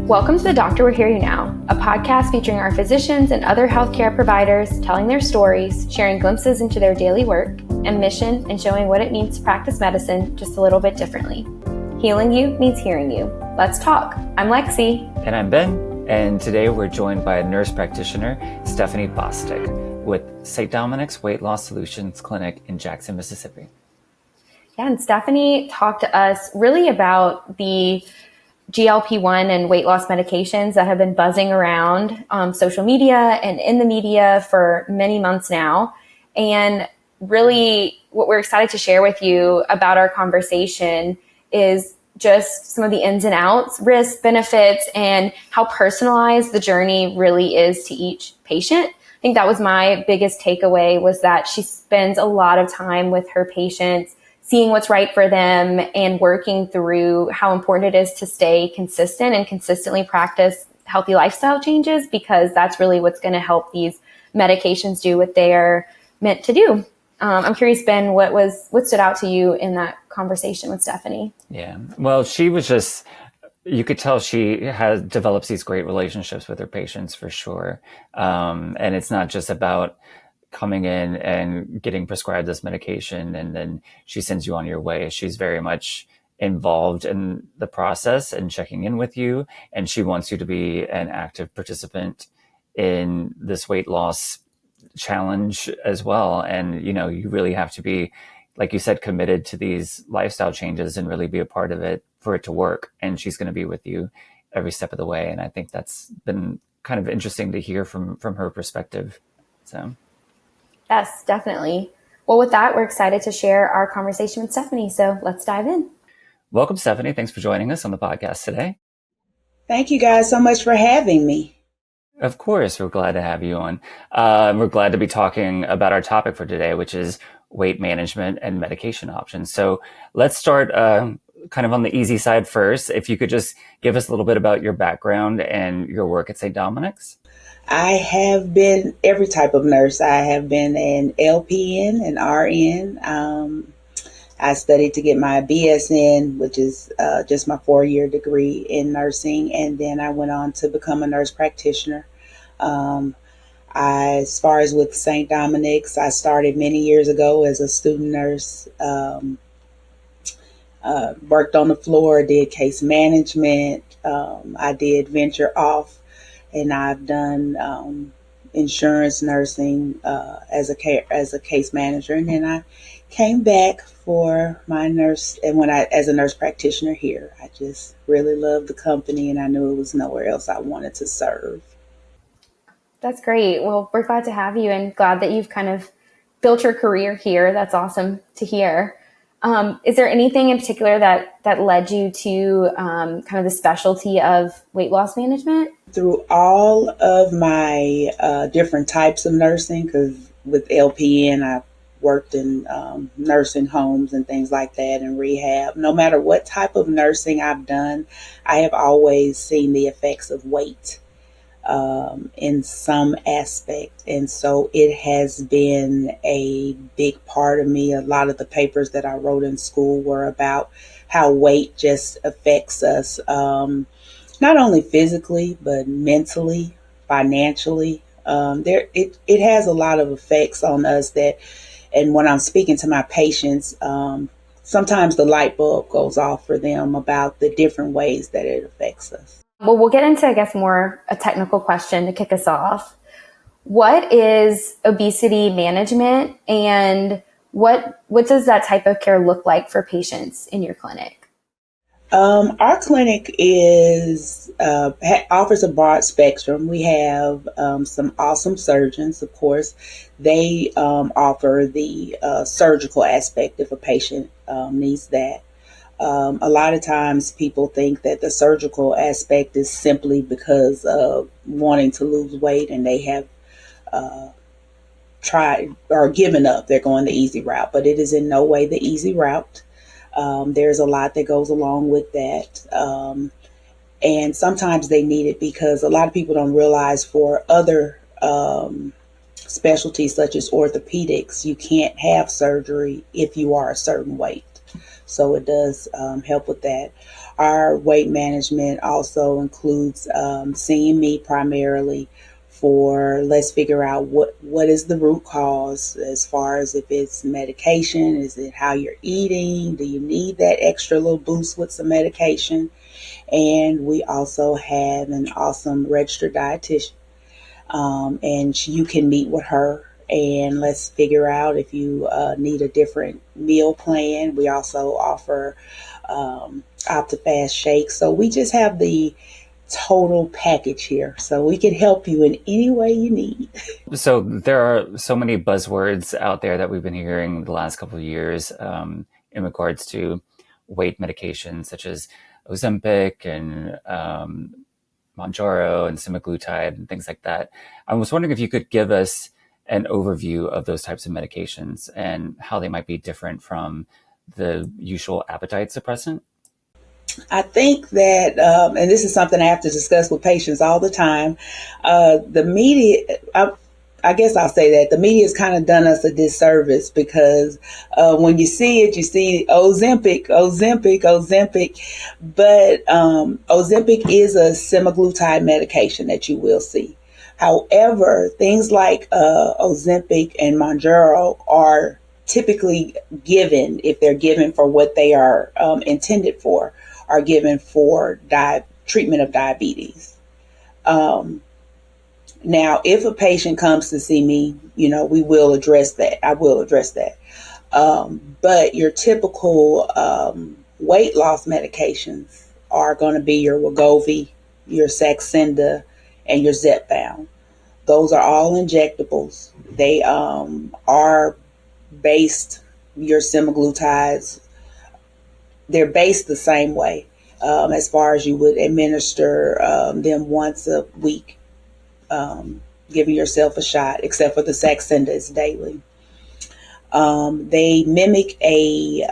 Welcome to The Doctor Will Hear You Now, a podcast featuring our physicians and other healthcare providers telling their stories, sharing glimpses into their daily work and mission, and showing what it means to practice medicine just a little bit differently. Healing you means hearing you. Let's talk. I'm Lexi. And I'm Ben. And today we're joined by nurse practitioner Stephanie Bostic with St. Dominic's Weight Loss Solutions Clinic in Jackson, Mississippi. Yeah, and Stephanie talked to us really about the GLP-1 and weight loss medications that have been buzzing around social media and in the media for many months now. And really what we're excited to share with you about our conversation is just some of the ins and outs, risks, benefits, and how personalized the journey really is to each patient. I think that was my biggest takeaway, was that she spends a lot of time with her patients, seeing what's right for them and working through how important it is to stay consistent and consistently practice healthy lifestyle changes, because that's really what's going to help these medications do what they're meant to do. I'm curious, Ben, what stood out to you in that conversation with Stephanie? Yeah, well, she was just, you could tell she develops these great relationships with her patients for sure. And it's not just about coming in and getting prescribed this medication and then she sends you on your way. She's very much involved in the process and checking in with you. And she wants you to be an active participant in this weight loss challenge as well. And, you know, you really have to be, like you said, committed to these lifestyle changes and really be a part of it for it to work. And she's going to be with you every step of the way. And I think that's been kind of interesting to hear from her perspective. So. Yes, definitely. Well, with that, we're excited to share our conversation with Stephanie. So let's dive in. Welcome, Stephanie. Thanks for joining us on the podcast today. Thank you guys so much for having me. Of course, we're glad to have you on. We're glad to be talking about our topic for today, which is weight management and medication options. So let's start kind of on the easy side first. If you could just give us a little bit about your background and your work at St. Dominic's. I have been every type of nurse. I have been an LPN, an RN. I studied to get my BSN, which is just my 4-year degree in nursing. And then I went on to become a nurse practitioner. As far as with St. Dominic's, I started many years ago as a student nurse, worked on the floor, did case management. I did venture off. And I've done insurance nursing as a case manager, and then I came back for my nurse. And as a nurse practitioner here, I just really loved the company, and I knew it was nowhere else I wanted to serve. That's great. Well, we're glad to have you, and glad that you've kind of built your career here. That's awesome to hear. Is there anything in particular that led you to kind of the specialty of weight loss management? Through all of my different types of nursing, because with LPN, I worked in nursing homes and things like that and rehab. No matter what type of nursing I've done, I have always seen the effects of weight in some aspect. And so it has been a big part of me. A lot of the papers that I wrote in school were about how weight just affects us, not only physically, but mentally, financially. It has a lot of effects on us and when I'm speaking to my patients, sometimes the light bulb goes off for them about the different ways that it affects us. Well, we'll get into, I guess, more a technical question to kick us off. What is obesity management, and what does that type of care look like for patients in your clinic? Our clinic offers a broad spectrum. We have some awesome surgeons, of course. They offer the surgical aspect if a patient needs that. A lot of times people think that the surgical aspect is simply because of wanting to lose weight and they have tried or given up. They're going the easy route, but it is in no way the easy route. There's a lot that goes along with that. And sometimes they need it because a lot of people don't realize for other specialties such as orthopedics, you can't have surgery if you are a certain weight. So it does help with that. Our weight management also includes seeing me primarily for, let's figure out what is the root cause, as far as if it's medication, is it how you're eating, do you need that extra little boost with some medication? And we also have an awesome registered dietitian, and you can meet with her and let's figure out if you need a different meal plan. We also offer OptiFast shakes. So we just have the total package here. So we can help you in any way you need. So there are so many buzzwords out there that we've been hearing the last couple of years in regards to weight medications such as Ozempic and Mounjaro and semaglutide and things like that. I was wondering if you could give us an overview of those types of medications and how they might be different from the usual appetite suppressant. I think that, and this is something I have to discuss with patients all the time, the media, I guess I'll say that the media has kind of done us a disservice, because when you see it, you see Ozempic, but Ozempic is a semaglutide medication that you will see. However, things like Ozempic and Mounjaro are typically given, if they're given for what they are intended for, are given for treatment of diabetes. Now, if a patient comes to see me, we will address that. I will address that. But your typical weight loss medications are going to be your Wegovy, your Saxenda, and your Zepbound. Those are all injectables. They are based, your semaglutides, they're based the same way, as far as you would administer them once a week, giving yourself a shot, except for the Saxenda is daily. They mimic a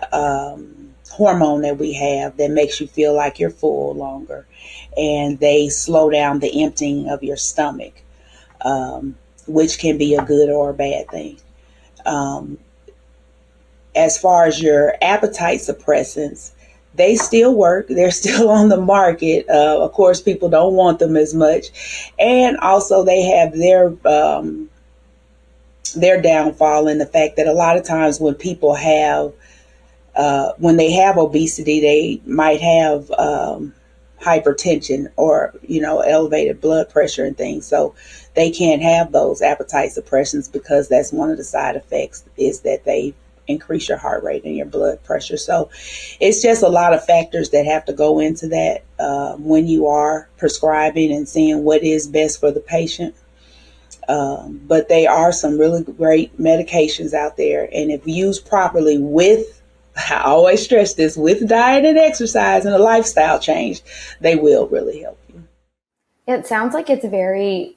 hormone that we have that makes you feel like you're full longer, and they slow down the emptying of your stomach, which can be a good or a bad thing. As far as your appetite suppressants, they still work. They're still on the market. Of course, people don't want them as much. And also they have their downfall in the fact that a lot of times when people have, when they have obesity, they might have hypertension or, elevated blood pressure and things. So they can't have those appetite suppressions, because that's one of the side effects, is that they increase your heart rate and your blood pressure. So it's just a lot of factors that have to go into that when you are prescribing and seeing what is best for the patient. But they are some really great medications out there, and if used properly with, I always stress this, with diet and exercise and a lifestyle change, they will really help you. It sounds like it's very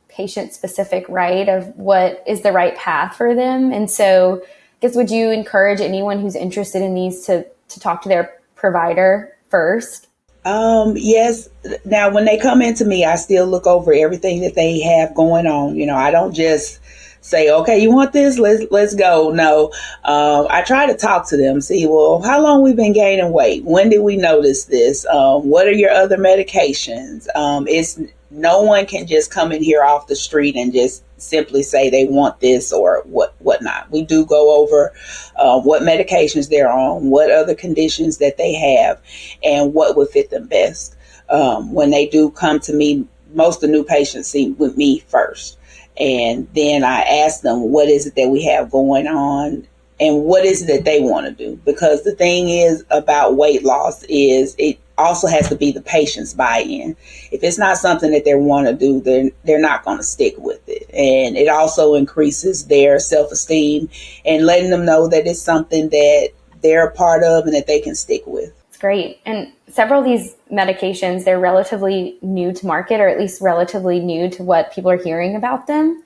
patient specific, right? Of what is the right path for them. And so I guess, would you encourage anyone who's interested in these to talk to their provider first? Yes. Now, when they come into me, I still look over everything that they have going on. I don't just say, okay, you want this? Let's go. No, I try to talk to them, see, well, how long we've been gaining weight? When did we notice this? What are your other medications? No one can just come in here off the street and just simply say they want this or whatnot. We do go over what medications they're on, what other conditions that they have, and what would fit them best. When they do come to me, most of the new patients see with me first. And then I ask them, what is it that we have going on? And what is it that they want to do? Because the thing is about weight loss is it also has to be the patient's buy-in. If it's not something that they want to do, then they're not going to stick with it. And it also increases their self-esteem and letting them know that it's something that they're a part of and that they can stick with. It's great. And several of these medications, they're relatively new to market, or at least relatively new to what people are hearing about them.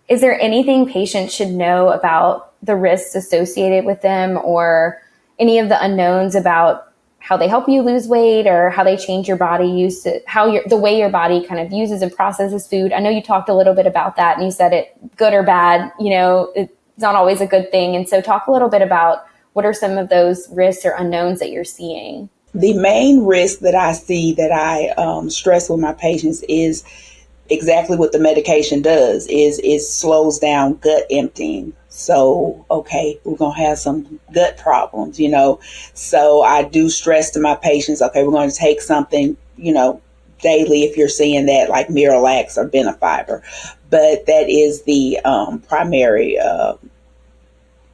Is there anything patients should know about the risks associated with them, or any of the unknowns about how they help you lose weight, or how they change your body the way your body kind of uses and processes food? I know you talked a little bit about that, and you said it good or bad, it's not always a good thing. And so talk a little bit about what are some of those risks or unknowns that you're seeing. The main risk that I see that I stress with my patients is exactly what the medication does is it slows down gut emptying. So, okay, we're going to have some gut problems, So I do stress to my patients, okay, we're going to take something, daily if you're seeing that like Miralax or Benefiber. But that is the primary,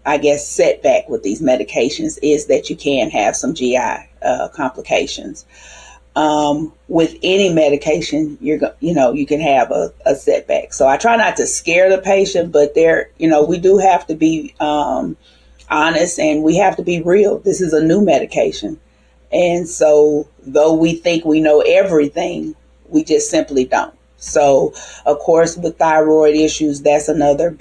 I guess, setback with these medications is that you can have some GI complications. With any medication, you can have a setback. So I try not to scare the patient, but we do have to be honest and we have to be real. This is a new medication. And so though we think we know everything, we just simply don't. So of course, with thyroid issues, that's another a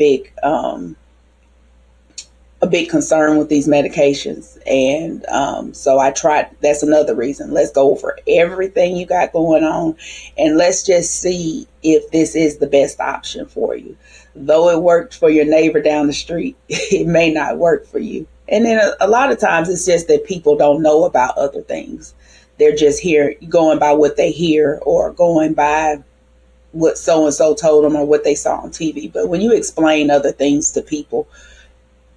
big concern with these medications. And so that's another reason. Let's go over everything you got going on and let's just see if this is the best option for you. Though it worked for your neighbor down the street, it may not work for you. And then a lot of times it's just that people don't know about other things. They're just going by what they hear or going by what so-and-so told them or what they saw on TV. But when you explain other things to people,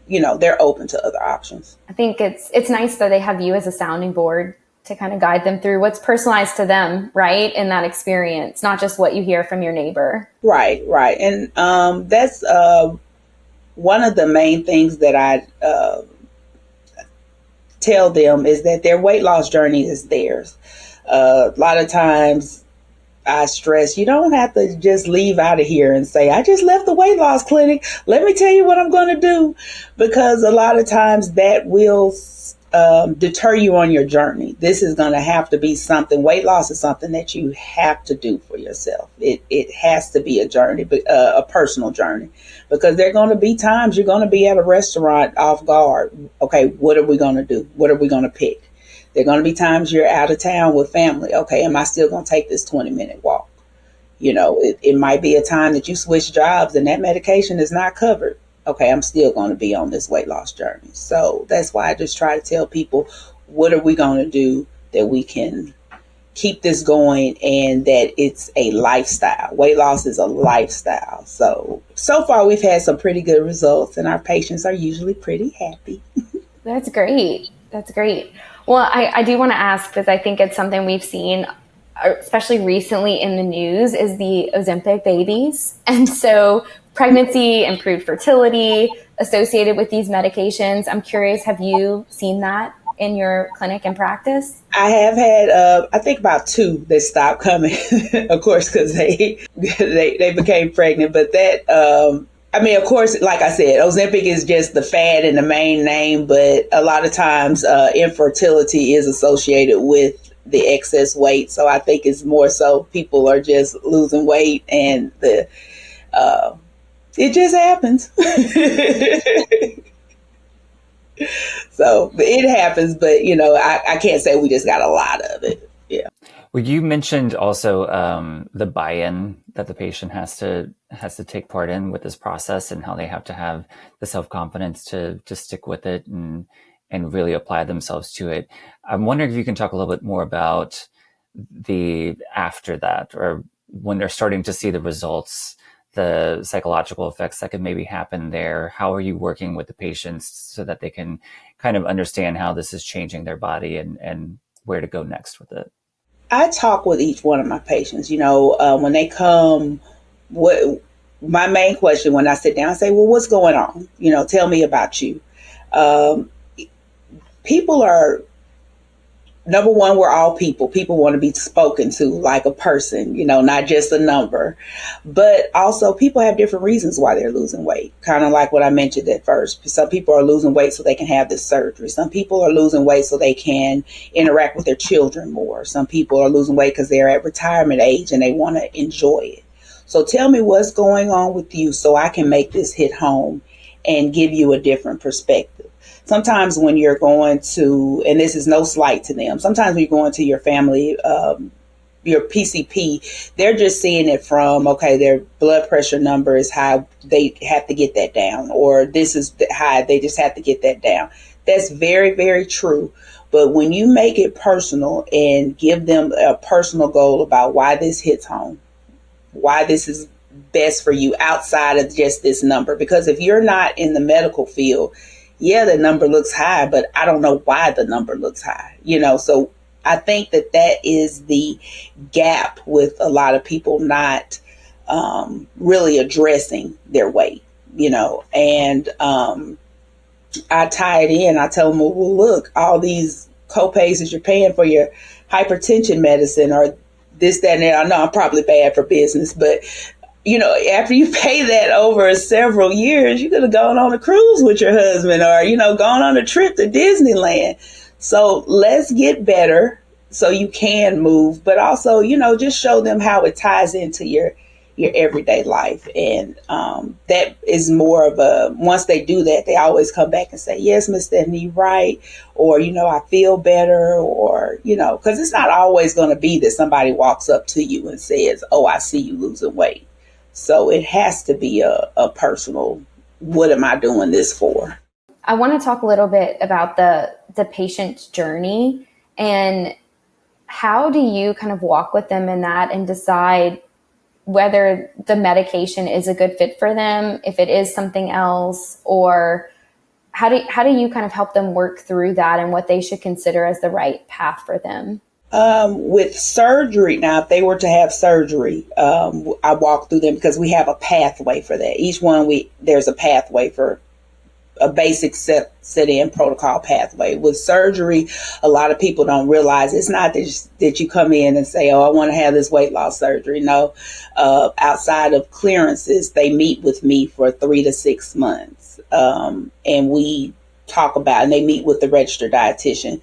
they're open to other options. I think it's nice that they have you as a sounding board to kind of guide them through what's personalized to them, right? In that experience, not just what you hear from your neighbor. Right. And that's one of the main things that I tell them is that their weight loss journey is theirs. A lot of times I stress, you don't have to just leave out of here and say, I just left the weight loss clinic. Let me tell you what I'm going to do. Because a lot of times that will deter you on your journey. This is going to have to be something. Weight loss is something that you have to do for yourself. It has to be a journey, a personal journey. Because there are going to be times you're going to be at a restaurant off guard. Okay, what are we going to do? What are we going to pick? There are going to be times you're out of town with family. Okay, am I still going to take this 20-minute walk? It might be a time that you switch jobs and that medication is not covered. Okay, I'm still going to be on this weight loss journey. So that's why I just try to tell people, what are we going to do that we can keep this going and that it's a lifestyle. Weight loss is a lifestyle. So far we've had some pretty good results and our patients are usually pretty happy. That's great. Well, I do want to ask, because I think it's something we've seen, especially recently in the news, is the Ozempic babies. And so pregnancy, improved fertility associated with these medications. I'm curious, have you seen that in your clinic and practice? I have had, I think about 2 that stopped coming, of course, because they became pregnant. But that, of course, like I said, Ozempic is just the fad and the main name, but a lot of times infertility is associated with the excess weight. So I think it's more so people are just losing weight and it just happens. So it happens, but I can't say we just got a lot of it. Yeah. Well, you mentioned also the buy-in that the patient has to take part in with this process and how they have to have the self-confidence to stick with it and really apply themselves to it. I'm wondering if you can talk a little bit more about the after that, or when they're starting to see the results, the psychological effects that could maybe happen there. How are you working with the patients so that they can kind of understand how this is changing their body and where to go next with it? I talk with each one of my patients, when they come, my main question when I sit down, I say, well, what's going on? Tell me about you. People are, number one, we're all people. People want to be spoken to like a person, not just a number. But also people have different reasons why they're losing weight. Kind of like what I mentioned at first. Some people are losing weight so they can have this surgery. Some people are losing weight so they can interact with their children more. Some people are losing weight because they're at retirement age and they want to enjoy it. So tell me what's going on with you so I can make this hit home and give you a different perspective. Sometimes when you're going to, and this is no slight to them, sometimes when you're going to your family, your PCP, they're just seeing it from, okay, their blood pressure number is high, they have to get that down, or this is high, they just have to get that down. That's very, very true. But when you make it personal and give them a personal goal about why this hits home, why this is best for you outside of just this number. Because if you're not in the medical field, yeah, the number looks high, but I don't know why the number looks high, so I think that is the gap with a lot of people not really addressing their weight, and I tie it in. I tell them, well, look, all these copays that you're paying for your hypertension medicine or this, that, and that. I know I'm probably bad for business, but after you pay that over several years, you could have gone on a cruise with your husband or, gone on a trip to Disneyland. So let's get better so you can move, but also, just show them how it ties into your everyday life. And that is more of once they do that, they always come back and say, yes, Miss Stephanie, you're right. Or, I feel better, or, because it's not always going to be that somebody walks up to you and says, oh, I see you losing weight. So it has to be a personal, what am I doing this for? I want to talk a little bit about the patient's journey, and how do you kind of walk with them in that and decide whether the medication is a good fit for them, if it is something else, or how do you kind of help them work through that and what they should consider as the right path for them? With surgery, now, if they were to have surgery, I walk through them because we have a pathway for that. Each one, there's a pathway for a basic set-in protocol pathway. With surgery, a lot of people don't realize it's not that you come in and say, oh, I want to have this weight loss surgery. No, outside of clearances, they meet with me for 3 to 6 months. And we talk about, and they meet with the registered dietitian.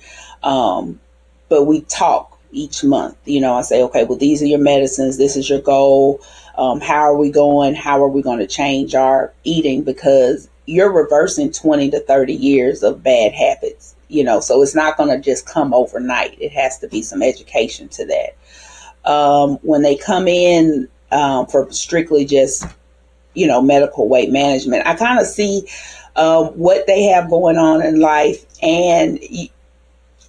But we talk each month. I say, okay, well, these are your medicines. This is your goal. How are we going? How are we going to change our eating? Because you're reversing 20 to 30 years of bad habits, so it's not going to just come overnight. It has to be some education to that. When they come in for strictly just, medical weight management, I kind of see what they have going on in life, and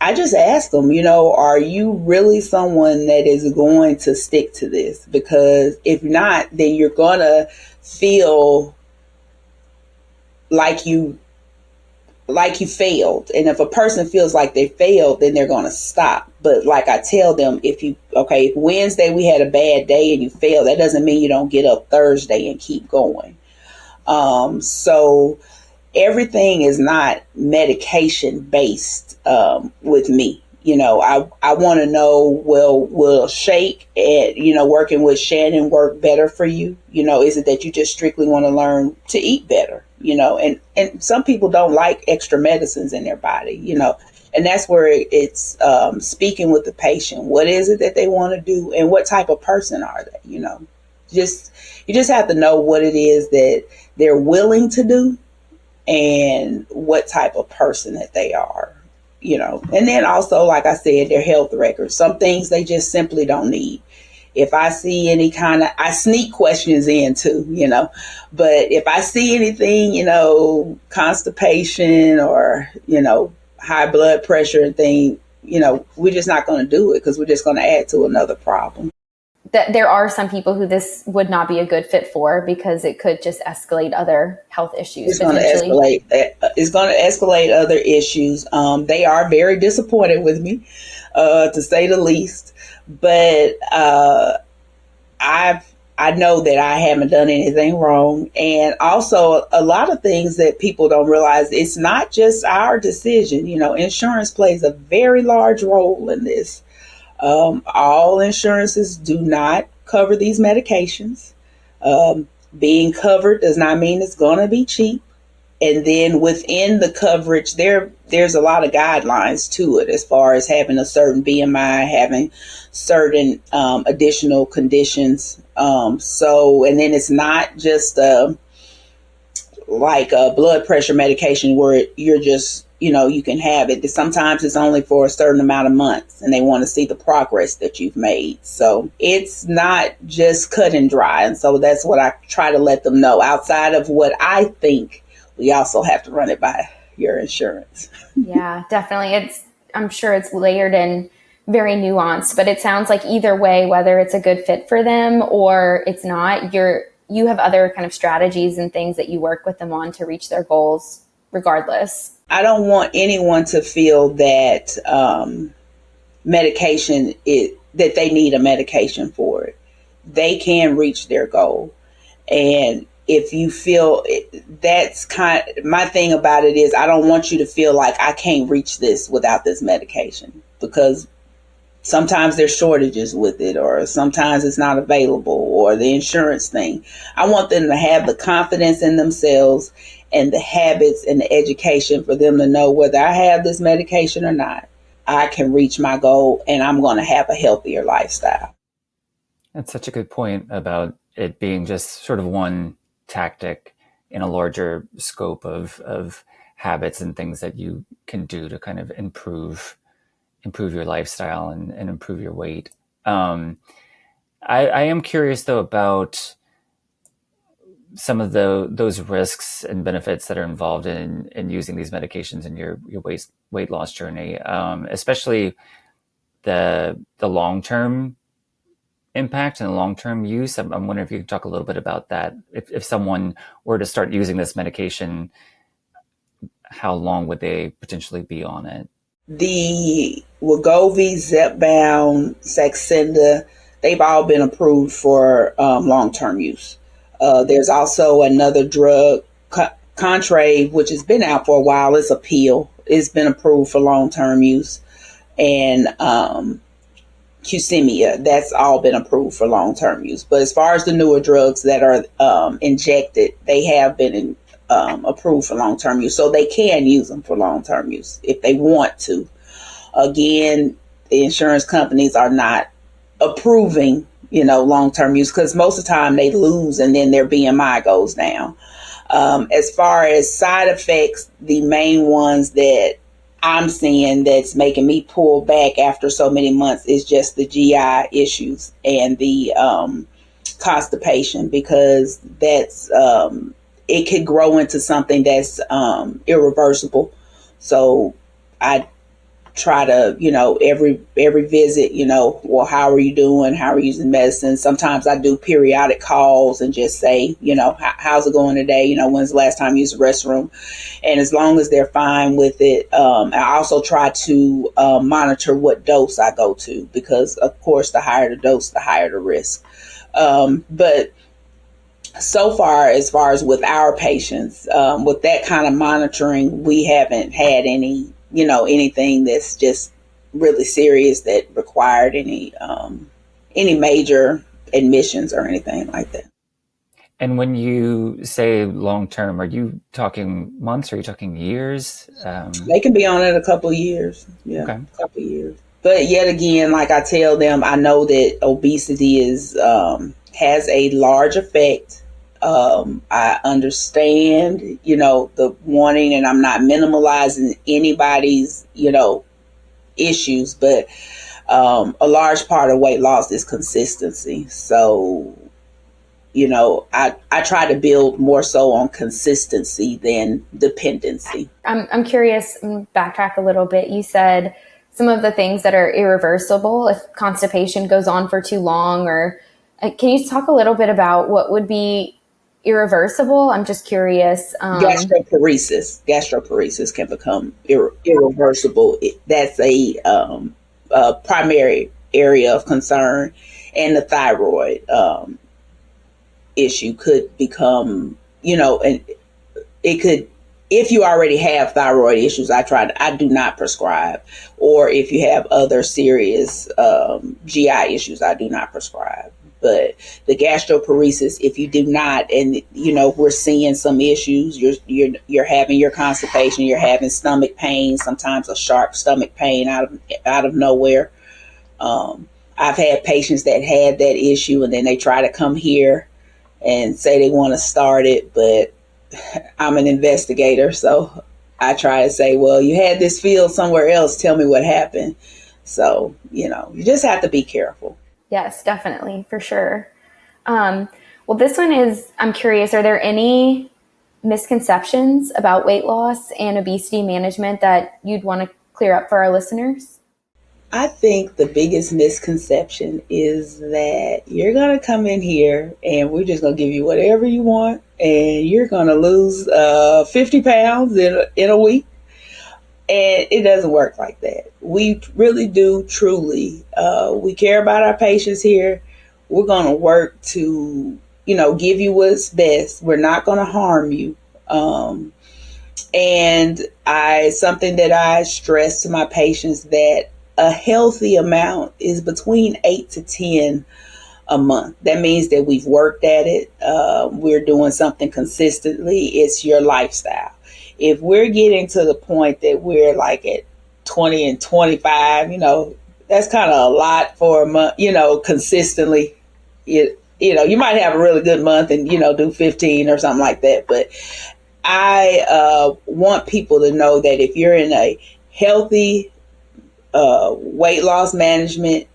I just ask them, are you really someone that is going to stick to this? Because if not, then you're going to feel like you failed. And if a person feels like they failed, then they're going to stop. But like I tell them, if Wednesday we had a bad day and you fail, that doesn't mean you don't get up Thursday and keep going. So everything is not medication based with me. I want to know, will shake and, working with Shannon work better for you? Is it that you just strictly want to learn to eat better? And some people don't like extra medicines in their body, and that's where it's speaking with the patient. What is it that they want to do, and what type of person are they? You just have to know what it is that they're willing to do and what type of person that they are. And then also, like I said, their health records. Some things they just simply don't need. If I see any I sneak questions in too, but if I see anything, constipation or, high blood pressure and thing, we're just not going to do it because we're just going to add to another problem. That there are some people who this would not be a good fit for because it could just escalate other health issues. It's going to escalate other issues. They are very disappointed with me, to say the least. But I know that I haven't done anything wrong. And also a lot of things that people don't realize, it's not just our decision. Insurance plays a very large role in this. All insurances do not cover these medications. Being covered does not mean it's going to be cheap. And then within the coverage, there's a lot of guidelines to it as far as having a certain BMI, having certain additional conditions. And then it's not just like a blood pressure medication where you're just, you can have it. Sometimes it's only for a certain amount of months and they want to see the progress that you've made. So it's not just cut and dry. And so that's what I try to let them know. Outside of what I think, we also have to run it by your insurance. Yeah, definitely. I'm sure it's layered and very nuanced, but it sounds like either way, whether it's a good fit for them or it's not, you have other kind of strategies and things that you work with them on to reach their goals regardless. I don't want anyone to feel that that they need a medication for it. They can reach their goal. And if you feel my thing about it is I don't want you to feel like I can't reach this without this medication, because sometimes there's shortages with it, or sometimes it's not available, or the insurance thing. I want them to have the confidence in themselves and the habits and the education for them to know whether I have this medication or not, I can reach my goal and I'm going to have a healthier lifestyle. That's such a good point about it being just sort of one tactic in a larger scope of habits and things that you can do to kind of improve your lifestyle and improve your weight. I am curious though about some of those risks and benefits that are involved in using these medications in your weight loss journey, especially the long-term impact and the long-term use. I'm wondering if you could talk a little bit about that. If someone were to start using this medication, how long would they potentially be on it? The Wegovy, Zepbound, Saxenda, they've all been approved for long-term use. There's also another drug, Contrave, which has been out for a while. It's a pill. It's been approved for long-term use. And Qsymia, that's all been approved for long-term use. But as far as the newer drugs that are injected, they have been approved for long-term use. So they can use them for long-term use if they want to. Again, the insurance companies are not approving, long-term use, because most of the time they lose and then their BMI goes down. As far as side effects, the main ones that I'm seeing that's making me pull back after so many months is just the GI issues and the constipation, because that's it could grow into something that's irreversible. So I try to, every visit, well, how are you doing? How are you using medicine? Sometimes I do periodic calls and just say, how's it going today? When's the last time you used the restroom? And as long as they're fine with it, I also try to monitor what dose I go to, because of course, the higher the dose, the higher the risk. But so far as with our patients, with that kind of monitoring, we haven't had any, anything that's just really serious that required any major admissions or anything like that. And when you say long term, are you talking months? Or are you talking years? They can be on it a couple of years. Yeah, okay. A couple of years. But yet again, like I tell them, I know that obesity has a large effect. I understand, the wanting, and I'm not minimalizing anybody's, issues, but a large part of weight loss is consistency. So, I try to build more so on consistency than dependency. I'm curious, backtrack a little bit. You said some of the things that are irreversible if constipation goes on for too long, or can you talk a little bit about what would be irreversible? I'm just curious. Gastroparesis can become irreversible. That's a primary area of concern, and the thyroid issue could become, and it could. If you already have thyroid issues, I do not prescribe, or if you have other serious GI issues, I do not prescribe. But the gastroparesis, if you do not, and we're seeing some issues, you're having your constipation, you're having stomach pain, sometimes a sharp stomach pain out of nowhere. I've had patients that had that issue, and then they try to come here and say they want to start it, but I'm an investigator, so I try to say, well, you had this field somewhere else. Tell me what happened. So, you just have to be careful. Yes, definitely, for sure. Well, this one is, I'm curious, are there any misconceptions about weight loss and obesity management that you'd want to clear up for our listeners? I think the biggest misconception is that you're going to come in here and we're just going to give you whatever you want and you're going to lose 50 pounds in a week. And it doesn't work like that. We really do truly. We care about our patients here. We're going to work to, give you what's best. We're not going to harm you. And something that I stress to my patients that a healthy amount is between 8 to 10 a month. That means that we've worked at it. We're doing something consistently. It's your lifestyle. If we're getting to the point that we're like at 20 and 25, that's kind of a lot for a month, consistently. You might have a really good month and, do 15 or something like that. But I want people to know that if you're in a healthy weight loss management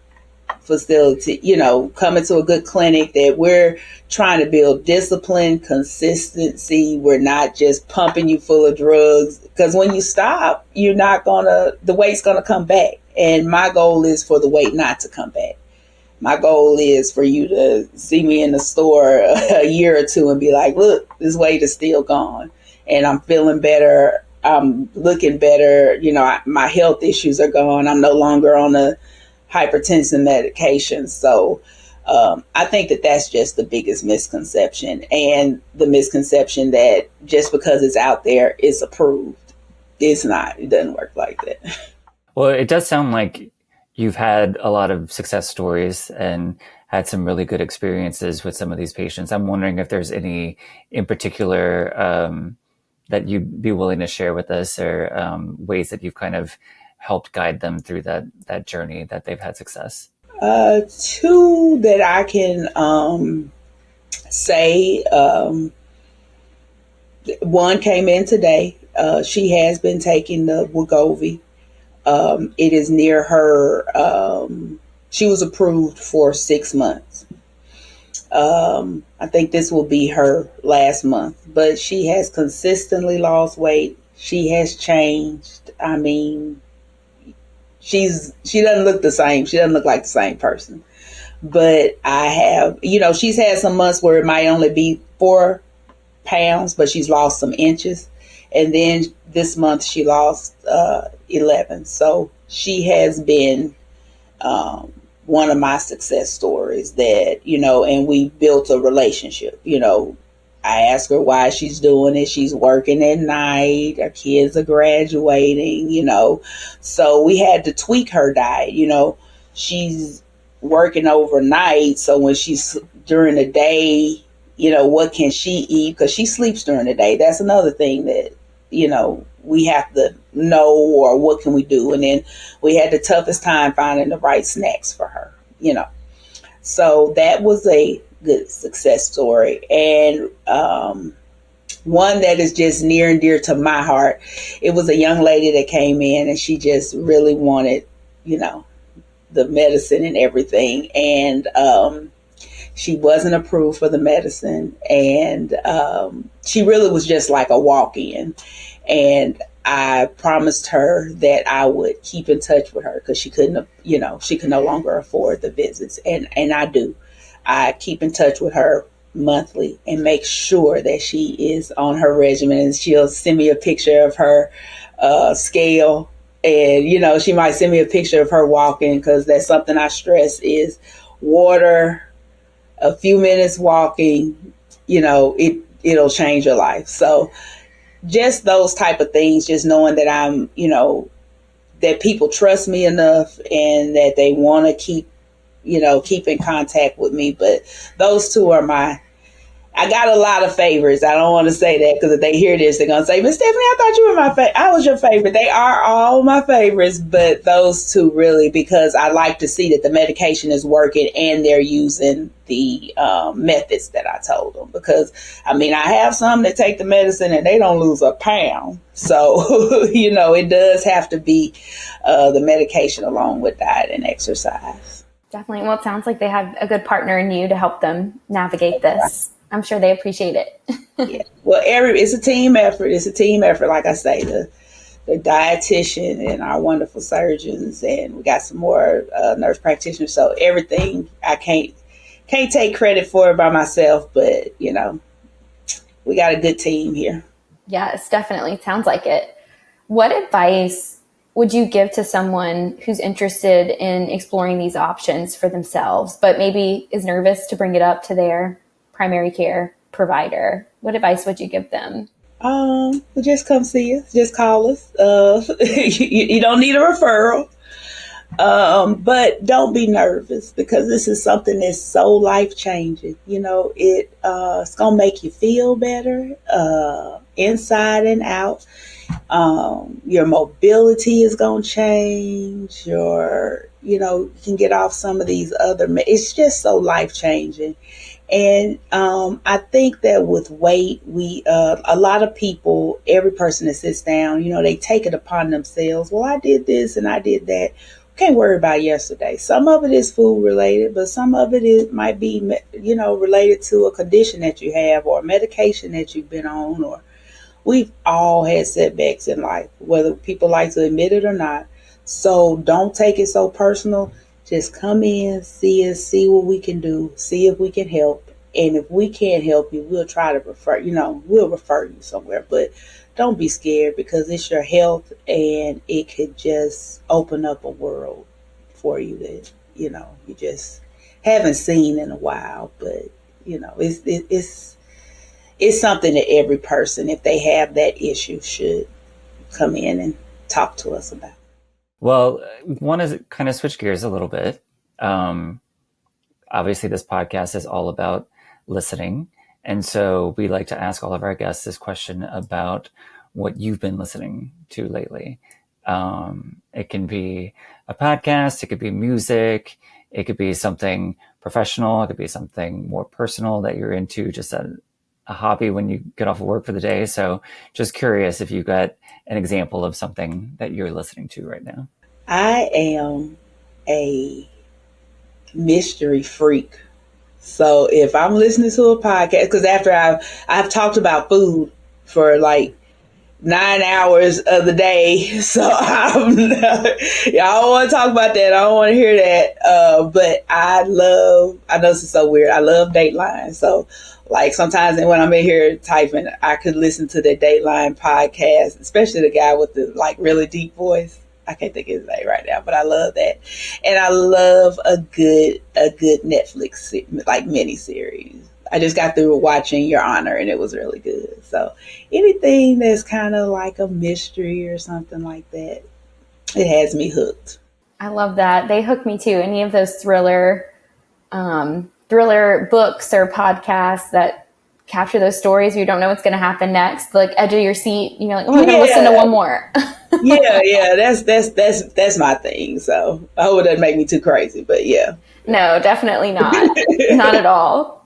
facility, coming to a good clinic, that we're trying to build discipline, consistency. We're not just pumping you full of drugs, because when you stop, the weight's going to come back. And my goal is for the weight not to come back. My goal is for you to see me in the store a year or two and be like, look, this weight is still gone and I'm feeling better. I'm looking better. My health issues are gone. I'm no longer on the hypertension medication. So I think that that's just the biggest misconception, and the misconception that just because it's out there, it's approved. It's not. It doesn't work like that. Well, it does sound like you've had a lot of success stories and had some really good experiences with some of these patients. I'm wondering if there's any in particular that you'd be willing to share with us, or ways that you've kind of helped guide them through that journey that they've had success. Two that I can say. One came in today. She has been taking the Wegovy. It is near her. She was approved for 6 months. I think this will be her last month, but she has consistently lost weight. She has changed. I mean, she doesn't look the same. She doesn't look like the same person. But I have, she's had some months where it might only be 4 pounds, but she's lost some inches. And then this month she lost 11. So she has been one of my success stories that, and we built a relationship. I ask her why she's doing it. She's working at night. Her kids are graduating, so we had to tweak her diet. She's working overnight. So when she's during the day, what can she eat? Because she sleeps during the day. That's another thing that, we have to know, or what can we do? And then we had the toughest time finding the right snacks for her, So that was a good success story. And one that is just near and dear to my heart. It was a young lady that came in and she just really wanted, the medicine and everything. And she wasn't approved for the medicine. And she really was just like a walk-in. And I promised her that I would keep in touch with her because she couldn't, she could no longer afford the visits. And I do. I keep in touch with her monthly and make sure that she is on her regimen. And she'll send me a picture of her scale. And, she might send me a picture of her walking, because that's something I stress is water, a few minutes walking, it'll change your life. So just those type of things, just knowing that I'm, that people trust me enough and that they want to keep in contact with me. But those two are I got a lot of favorites. I don't want to say that, because if they hear this, they're going to say, Miss Stephanie, I thought you were my favorite. I was your favorite. They are all my favorites, but those two really, because I like to see that the medication is working and they're using the methods that I told them. Because, I have some that take the medicine and they don't lose a pound. So, it does have to be the medication along with diet and exercise. Definitely. Well, it sounds like they have a good partner in you to help them navigate this. I'm sure they appreciate it. Yeah. Well, it's a team effort. It's a team effort. Like I say, the the dietitian and our wonderful surgeons, and we got some more nurse practitioners. So everything I can't take credit for it by myself, but we got a good team here. Yes, definitely. Sounds like it. What advice would you give to someone who's interested in exploring these options for themselves, but maybe is nervous to bring it up to their primary care provider? What advice would you give them? Just come see us. Just call us. You don't need a referral. But don't be nervous, because this is something that's so life-changing. It's going to make you feel better, inside and out. Your mobility is going to change. You can get off some of these it's just so life-changing. And I think that with weight, a lot of people, every person that sits down, they take it upon themselves. Well, I did this and I did that. Can't worry about yesterday. Some of it is food related, but some of it might be, related to a condition that you have or a medication that you've been on. Or we've all had setbacks in life, whether people like to admit it or not. So don't take it so personal. Just come in, see us, see what we can do, see if we can help. And if we can't help you, we'll try to refer you somewhere. But don't be scared, because it's your health, and it could just open up a world for you that, you just haven't seen in a while. But, it's something that every person, if they have that issue, should come in and talk to us about. Well, want to kind of switch gears a little bit. Obviously, this podcast is all about listening. And so we like to ask all of our guests this question about what you've been listening to lately. It can be a podcast, it could be music, it could be something professional, it could be something more personal that you're into, just a hobby when you get off of work for the day. So just curious if you got an example of something that you're listening to right now. I am a mystery freak. So if I'm listening to a podcast, because after I've talked about food for like 9 hours of the day, so y'all don't want to talk about that. I don't want to hear that. But I know this is so weird. I love Dateline. So like sometimes when I'm in here typing, I could listen to the Dateline podcast, especially the guy with the like really deep voice. I can't think of his name right now, but I love that. And I love a good Netflix like miniseries. I just got through watching Your Honor, and it was really good. So anything that's kind of like a mystery or something like that, it has me hooked. I love that. They hook me too. Any of those thriller books or podcasts that capture those stories where you don't know what's going to happen next, like edge of your seat, you're like, oh, I'm going to listen to one more. yeah, that's my thing. So I hope it doesn't make me too crazy, but yeah. No, definitely not. Not at all.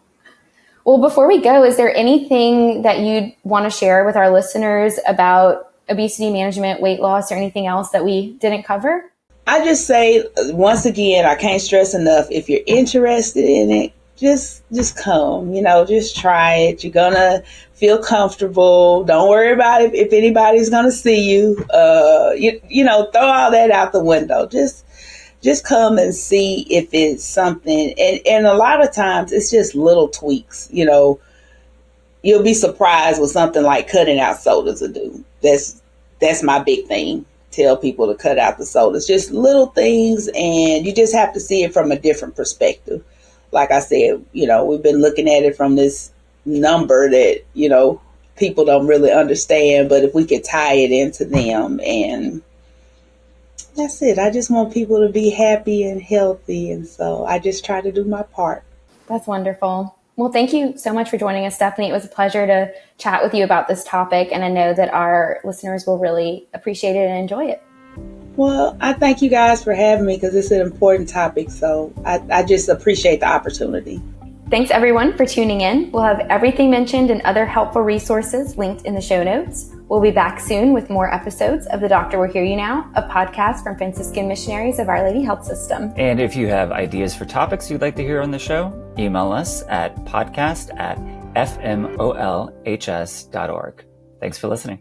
Well, before we go, is there anything that you'd want to share with our listeners about obesity management, weight loss, or anything else that we didn't cover? I just say, once again, I can't stress enough, if you're interested in it, just come, just try it. You're going to feel comfortable. Don't worry about it if anybody's going to see you. Throw all that out the window. Just come and see if it's something. And a lot of times it's just little tweaks, you'll be surprised with something like cutting out sodas will do. That's my big thing. Tell people to cut out the sodas, just little things. And you just have to see it from a different perspective. Like I said, we've been looking at it from this number that, people don't really understand, but if we could tie it into them, and that's it. I just want people to be happy and healthy. And so I just try to do my part. That's wonderful. Well, thank you so much for joining us, Stephanie. It was a pleasure to chat with you about this topic, and I know that our listeners will really appreciate it and enjoy it. Well, I thank you guys for having me, because it's an important topic. So I just appreciate the opportunity. Thanks, everyone, for tuning in. We'll have everything mentioned and other helpful resources linked in the show notes. We'll be back soon with more episodes of The Doctor Will Hear You Now, a podcast from Franciscan Missionaries of Our Lady Health System. And if you have ideas for topics you'd like to hear on the show, email us at podcast@fmolhs.org. Thanks for listening.